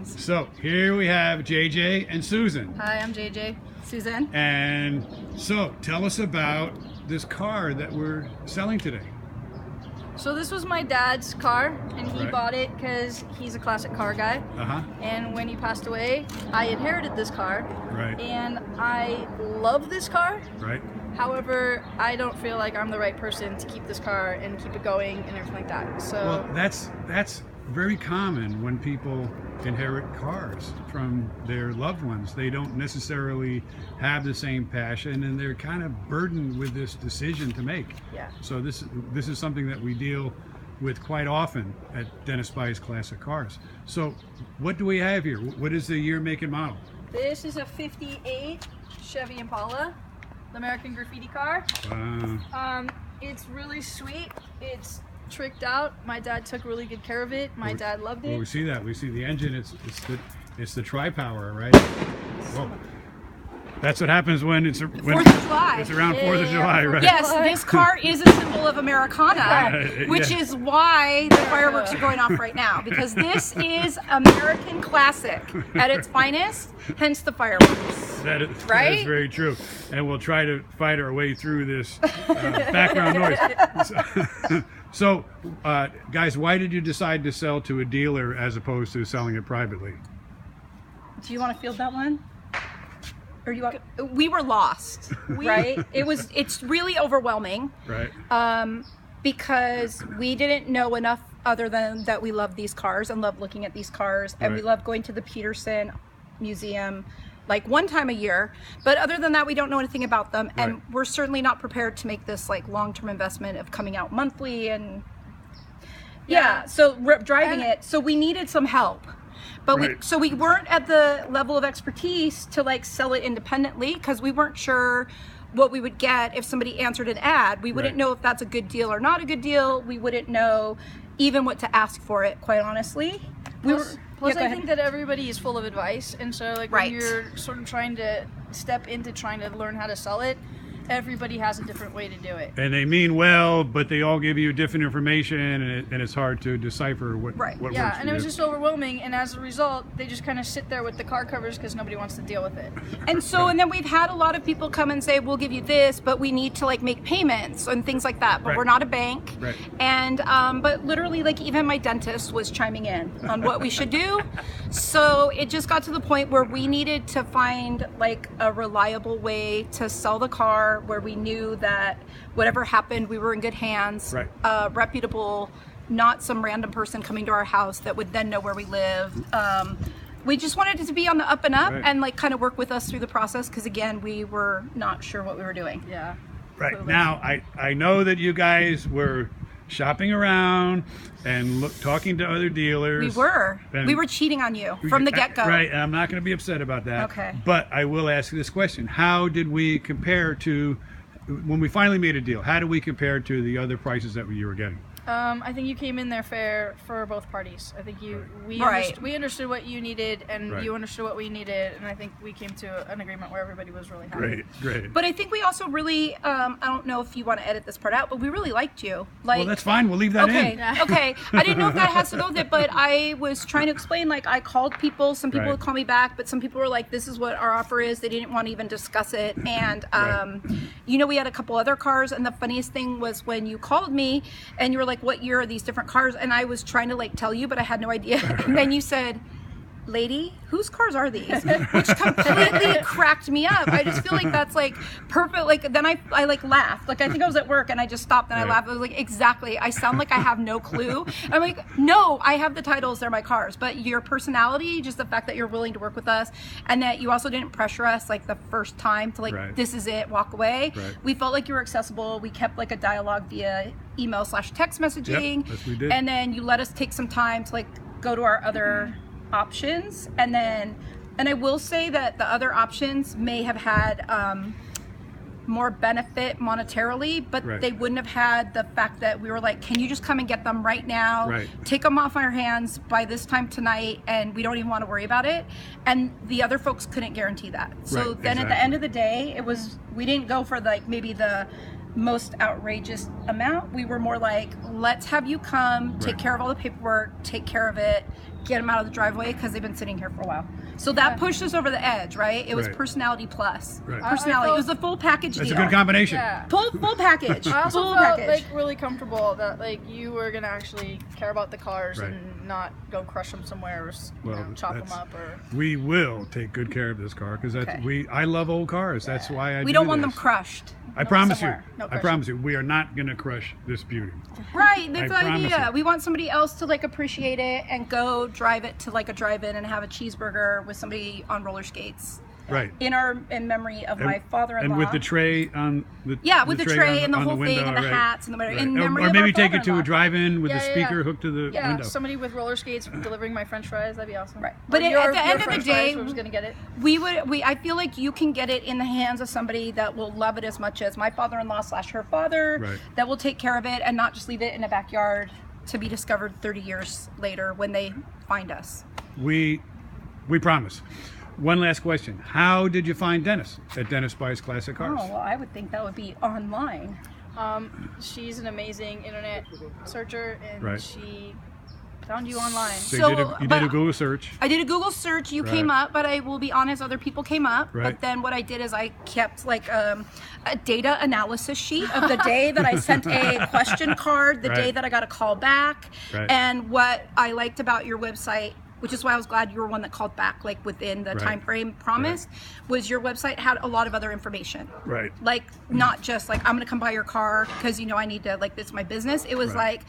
questions. So here we have JJ and Susan. Hi, I'm JJ. Susan? And so tell us about this car that we're selling today. So this was my dad's car, and he Right. bought it because he's a classic car guy. Uh-huh. And when he passed away, I inherited this car. Right. And I love this car. Right. However, I don't feel like I'm the right person to keep this car and keep it going and everything like that. So Well, that's very common when people inherit cars from their loved ones. They don't necessarily have the same passion, and they're kind of burdened with this decision to make. yeah. So this is something that we deal with quite often at Dennis Buys Classic Cars. So what do we have here? What is the year, make, and model? This is a 58 Chevy Impala, the American Graffiti car. It's really sweet. It's tricked out. My dad took really good care of it. My dad loved Well, we it. see that. We see the engine. It's the tri-power, right? Whoa. That's what happens when it's 4th of July. It's around 4th of Yeah. July, right? Yes, this car is a symbol of Americana, which Yeah. is why the fireworks are going off right now, because this is American classic at its finest, hence the fireworks. That is Right? very true. And we'll try to fight our way through this background noise. So, guys, why did you decide to sell to a dealer as opposed to selling it privately? Do you want to field that one? Or you want? We were lost, right? It's really overwhelming. Right. Because we didn't know enough other than that we love these cars and love looking at these cars, and we Right. love going to the Peterson Museum like one time a year, but other than that we don't know anything about them. And Right. we're certainly not prepared to make this like long-term investment of coming out monthly and so driving it, so we needed some help. But Right. we weren't at the level of expertise to like sell it independently, because we weren't sure what we would get if somebody answered an ad. We wouldn't Right. know if that's a good deal or not a good deal. We wouldn't know even what to ask for it, quite honestly. Plus, Yeah, go I ahead. think that everybody is full of advice, and so like Right. when you're sort of trying to step into trying to learn how to sell it, everybody has a different way to do it. And they mean well, but they all give you different information, and it's hard to decipher what Right. what Yeah, works and for it was you. just overwhelming, and as a result, they just kind of sit there with the car covers because nobody wants to deal with it. And so, and then we've had a lot of people come and say, we'll give you this, but we need to like make payments and things like that. But Right. we're not a bank. Right. And, but literally like even my dentist was chiming in on what we should do. So it just got to the point where we needed to find like a reliable way to sell the car where we knew that whatever happened, we were in good hands, Right. reputable, not some random person coming to our house that would then know where we live. We just wanted it to be on the up and up Right. and like kind of work with us through the process, because again, we were not sure what we were doing. Yeah. Right. Totally. Now, I know that you guys were shopping around and talking to other dealers. We were cheating on you from the get-go. Right, and I'm not going to be upset about that. Okay. But I will ask you this question. How did we compare to, when we finally made a deal, how did we compare to the other prices that you were getting? I think you came in there fair for both parties. I think we Right. we understood what you needed, and Right. you understood what we needed, and I think we came to an agreement where everybody was really happy. Great. But I think we also really, I don't know if you want to edit this part out, but we really liked you. Like, Well, that's fine. We'll leave that okay, in. okay. I didn't know if that has to go with it, but I was trying to explain, like, I called people, some people Right. would call me back, but some people were like, this is what our offer is. They didn't want to even discuss it. And, Right. you know, we had a couple other cars, and the funniest thing was when you called me and you were like, what year are these different cars? And I was trying to like tell you, but I had no idea. And then you said, lady, whose cars are these? Which completely cracked me up. I just feel like that's like perfect. Like then I like laughed. Like I think I was at work and I just stopped and I Right. laughed. I was like, exactly. I sound like I have no clue. I'm like, no, I have the titles. They're my cars. But your personality, just the fact that you're willing to work with us and that you also didn't pressure us like the first time to like, Right. this is it, walk away. Right. We felt like you were accessible. We kept like a dialogue via email/text messaging. Yep, yes, we did. And then you let us take some time to like go to our other options, and I will say that the other options may have had more benefit monetarily, but Right. they wouldn't have had the fact that we were like, can you just come and get them right now, Right. take them off our hands by this time tonight, and we don't even want to worry about it. And the other folks couldn't guarantee that. So Right, then at the exactly. end of the day, we didn't go for like maybe the most outrageous amount. We were more like, let's have you come, take Right. care of all the paperwork, take care of it, get them out of the driveway because they've been sitting here for a while. So that pushed us over the edge, right? It was Right. personality plus. Right. Personality. It was the full package That's deal. a good combination. Yeah. Full package. I also full felt package. like really comfortable that like you were gonna actually care about the cars Right. and not go crush them somewhere or Well, chop them that's- up or. We will take good care of this car because that's Okay. I love old cars. That's why I we do don't want them this. crushed. I promise you. somewhere. No I crushing. promise you. We are not going to crush this beauty. Right, that's the I promise idea. you. We want somebody else to like appreciate it and go drive it to like a drive-in and have a cheeseburger with somebody on roller skates. Right. In memory of my father-in-law. And with the tray on the with the tray and the whole thing and the right. hats and the Right. in Or- memory or of maybe our take it to a father-in-law. drive-in with Yeah, the yeah, speaker yeah. hooked to the Yeah, window. somebody with roller skates delivering my French fries. That'd be awesome. Right. But But at the end of the day, we're just gonna get it. I feel like you can get it in the hands of somebody that will love it as much as my father-in-law / her father, Right. that will take care of it and not just leave it in a backyard to be discovered 30 years later when they find us. We promise. One last question. How did you find Dennis at Dennis Buys Classic Cars? Oh, well, I would think that would be online. She's an amazing internet searcher, and Right. she found you online. So you did but a Google search. I did a Google search. You came Right. up, but I will be honest, other people came up. Right. But then what I did is I kept like a data analysis sheet of the day that I sent a question card, the day Right. that I got a call back, Right. and what I liked about your website, which is why I was glad you were one that called back like within the Right. time frame promised, was your website had a lot of other information. Right. Like not just like I'm gonna come buy your car because you know I need to like this is my business. It was Right. like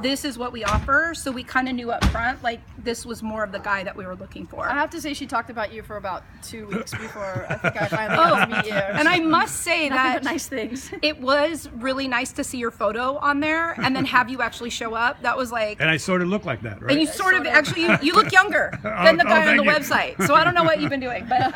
this is what we offer. So we kind of knew up front like this was more of the guy that we were looking for. I have to say, she talked about you for about 2 weeks before I think I finally got to meet you. And I must say Nothing that but nice things. it was really nice to see your photo on there and then have you actually show up. That was like, And I sort of look like that, right? and you sort of actually you look younger than the guy on the website. So I don't know what you've been doing, but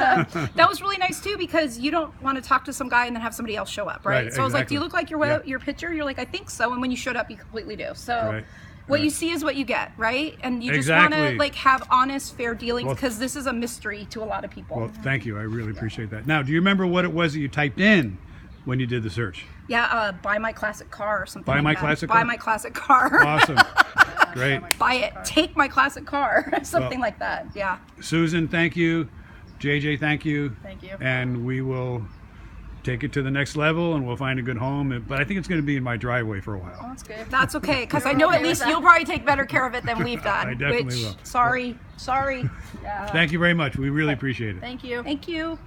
that was really nice too because you don't want to talk to some guy and then have somebody else show up, right? Right, So I was like, do you exactly. look like Yeah. your picture? You're like, I think so. And when you showed up, you completely do. So. Right. What Right. you see is what you get, right? And you just want Exactly. to like have honest, fair dealings Well, because this is a mystery to a lot of people. Well, thank you. I really appreciate that. Now, do you remember what it was that you typed in when you did the search? Yeah, buy my classic car or something. Buy like my that. classic Buy car? my classic car. Awesome. Great. Buy it. Take my classic car. Something Well- like that. Yeah. Susan, thank you. JJ, thank you. Thank you. And we will take it to the next level and we'll find a good home. But I think it's going to be in my driveway for a while. That's good. That's okay, because I know at least you'll probably take better care of it than we've done. I definitely which, will. Sorry. Thank you very much. We really appreciate it. Thank you. Thank you.